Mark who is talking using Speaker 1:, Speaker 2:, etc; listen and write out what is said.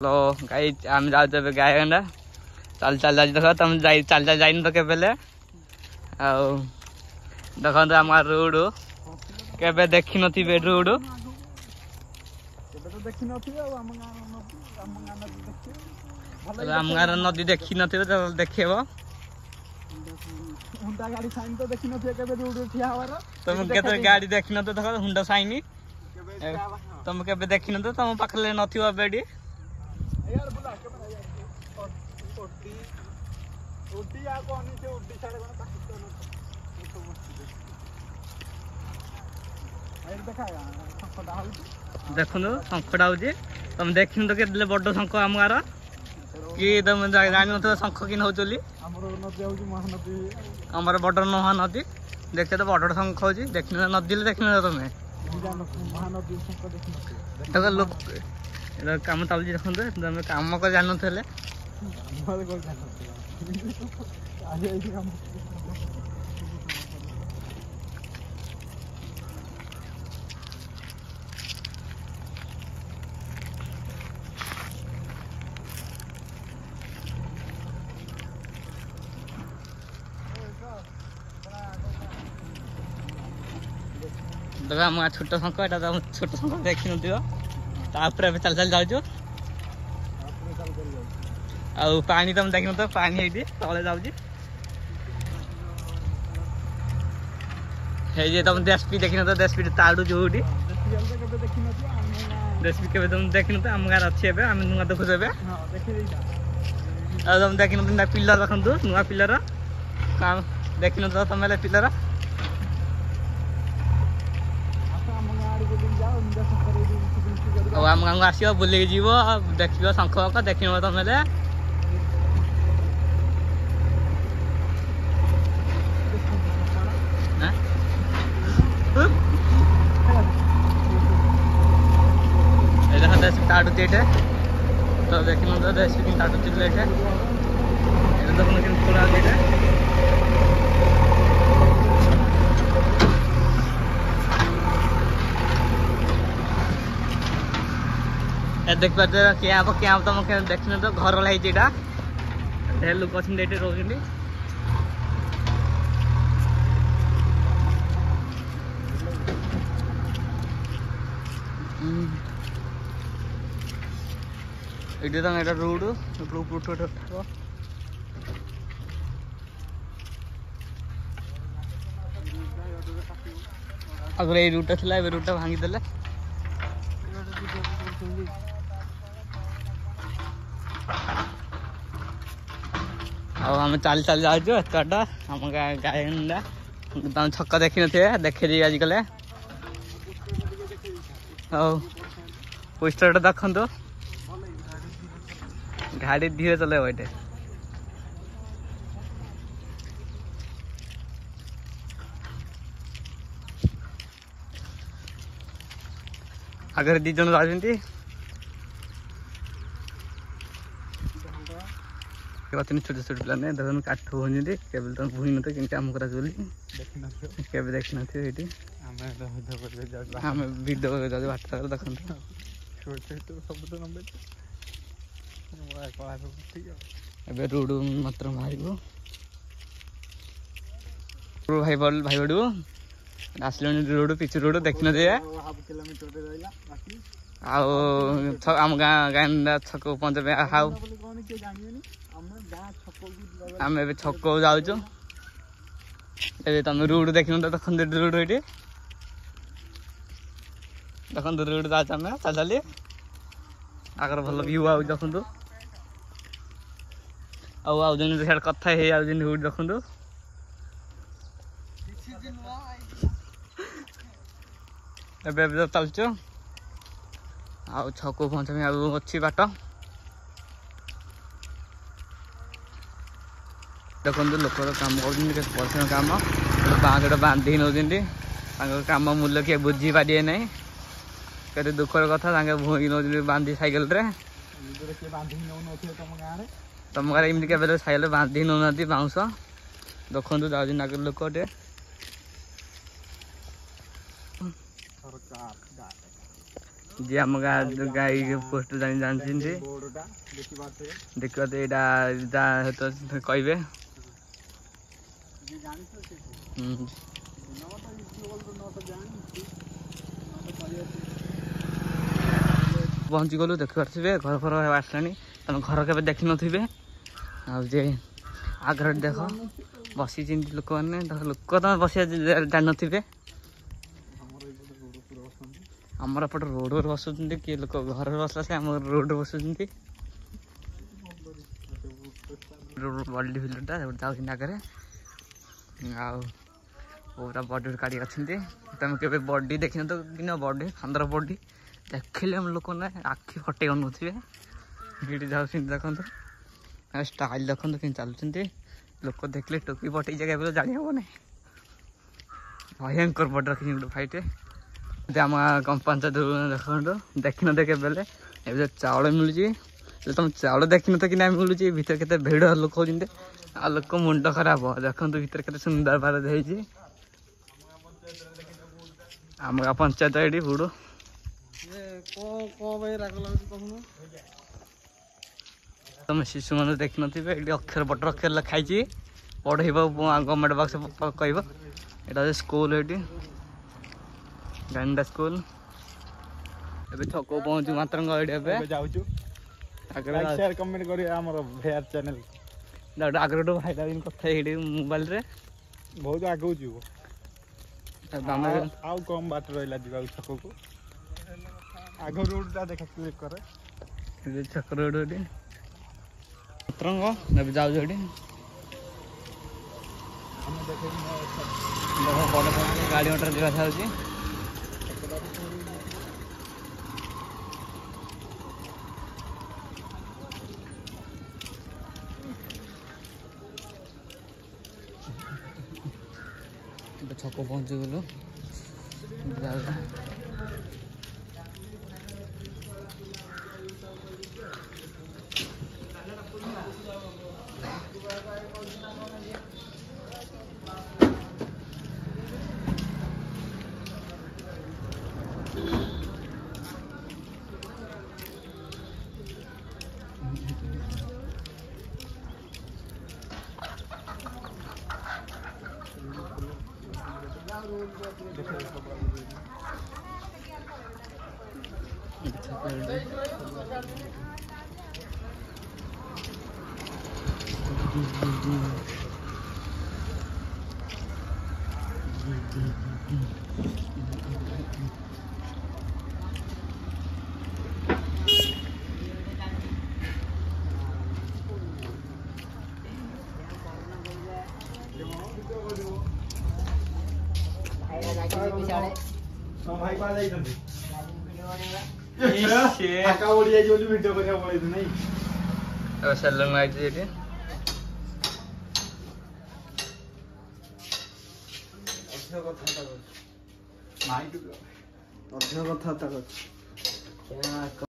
Speaker 1: hello guys आम जाऊ गाय गंडा चल चल देख तुम चल चल जाइन तो केबेले आ देखो आम रोड केबे देखि नथिबे रोड आम गार नदी देखि नथिबे तो देखिबो
Speaker 2: हुंडा गाड़ी साइन तो देखि नथिबे केबे रोड ठिया हवार
Speaker 1: तुम केते गाड़ी देखि नथि देखो हुंडा साइनी तुम केबे देखि नथि तुम पाखले नथिबो बेडी
Speaker 2: यार बुला के बना यार ओटी ओटी आ कोनी से ओटी साडे कोन पाकिस्तान आइर देखाया संकट आउची
Speaker 1: देखनु संकट आउची तुम देखिन तो केले बड्डो शंख आम गार कि तुम जानि नथि शंख कि नहोचली
Speaker 2: हमरो नदी आउची महानदी
Speaker 1: हमर बड्डो महानदी देखते तो बड्डो शंख होची देखिन नदी देखिन तुमे
Speaker 2: महानदी शंख देखि नथि
Speaker 1: देखो लोक काम चलुची देखते तुम काम कर जान थे
Speaker 2: हमर को जान आज एही काम
Speaker 1: देखो आम छोट शंख एटा तुम छोट शंख देखि नथिबो तापर चल चल जाऊ आउ पानी तुम देख तो पानी ये तले जाऊँ तुम देशपी देखी तो देशपी ताड़ू जो देशपी के तुम देख तो आम गाँव अच्छे आम नुआ देखुचे तुम देख पिलर देखु नुआ पिलर काम देख तो तुम पिलर आम गाँव आस बुले जीव देख शंख देख तुम ताड़ुचे तो देख तो देश ताड़ुचे देखो थोड़ा देख पाते क्या क्या तुम देख तो घर लगा ढेर लोक अच्छे रोज ये तो ये रोड अगर ये रूट था रूट भांगीदे आम चल चल जाऊ एतटा आम गाय तुम छक देखी थे देखे आज कले पोस्टर देखु गाड़ी धीरे चलो ये आगे दी जन जाती छोट छोट पिला देखो काठ होती केवल तुम भूई न कि कम करा बोली केवे देखी नी आम भिडियो जाऊ बाट देखते रोड मात्र मार भाई भाई बड़ू आसले रोड पिछु रोड देख न आम गाँ गाँ छक पहुँचे हाउ आम छक जाऊँ तुम रोड देख देख रोड ये देख रोड जाऊँ आम चल चली आगर भल व्यू आ देखु आउन कथा रोड देखु ए चलचु आ छक पहुँचे अच्छी बाट देखो लोक कम कर परिश्रम कम बाँधटा बांधि नौ कम मूल्य किए बुझी पारे ना केते दुखर कथा भूई नौ बांधि साइकेल तुम गाँव एमती के साइकेल बांधि नौना बाउंश देखु जाऊँ नागर लोक जी आम गाँ गाई पोस्ट जानते
Speaker 2: बोर्डटा देखि पाथे
Speaker 1: देखो तो यहाँ तो कहे
Speaker 2: जे जानि तो से न तो इसी बोल तो न तो जानि न तो करिया
Speaker 1: पहुँची गलु देखिपे घर फर आसला तुम घर के देखी नी जे आग्र देख बसी लोक मैंने लोक तुम बस जान आमर एपट रोड बसुँ किए लोक घर बसला से आम रोड बसुँ बल्ली फिल्डटा जाऊँ आगे पूरा बडी गाड़ी अच्छी तुम के बडी देखी तो कि बडी खंदर बडी देखिले हम लोक ना आखि फटे नुवे ये जाऊँ देखो स्टाइल देखो कि चलुँच लोक देखले टोपी पटे जगह जानी हम ना भयंकर बड रखी गोटे फाइटे आम पंचायत देखो देखी न देखे बेले ए चाउल मिलूँ तुम चाउल देखी न तो कि मिलूँ भर के भिड़ लोक हो लोक मुंड खराब देखो भर के सुंदर बार आम पंचायत ये बुड़ तुम शिशु मैंने देखी नी अक्षर बट अक्षर लिखाई पढ़े गवर्नमेंट बक्स कह यहाँ स्कूल ये गांडा स्कूल ए छक पहुँचू मात्र
Speaker 2: जाउछु लाइक शेयर कमेंट करिए हमर भेयर चैनल
Speaker 1: आगे गोटे भाई कथा ये मोबाइल रे
Speaker 2: बहुत आगो जीवो आउ कम बाट रहिला जीवा छक को आगो रोडटा देखा क्लिक करे
Speaker 1: छक रोड मात्रंग नबी जाऊ जोड़ी गाड़ी मोटर देखा जाऊँगी छक पहुँची गलु
Speaker 2: भाई पा जाई तंदी आका ओडी जाई बोली वीडियो करिया पळै नै
Speaker 1: अब सेलन आई जे ये
Speaker 2: अच्छा कथा ता माइक अध्य कथा ता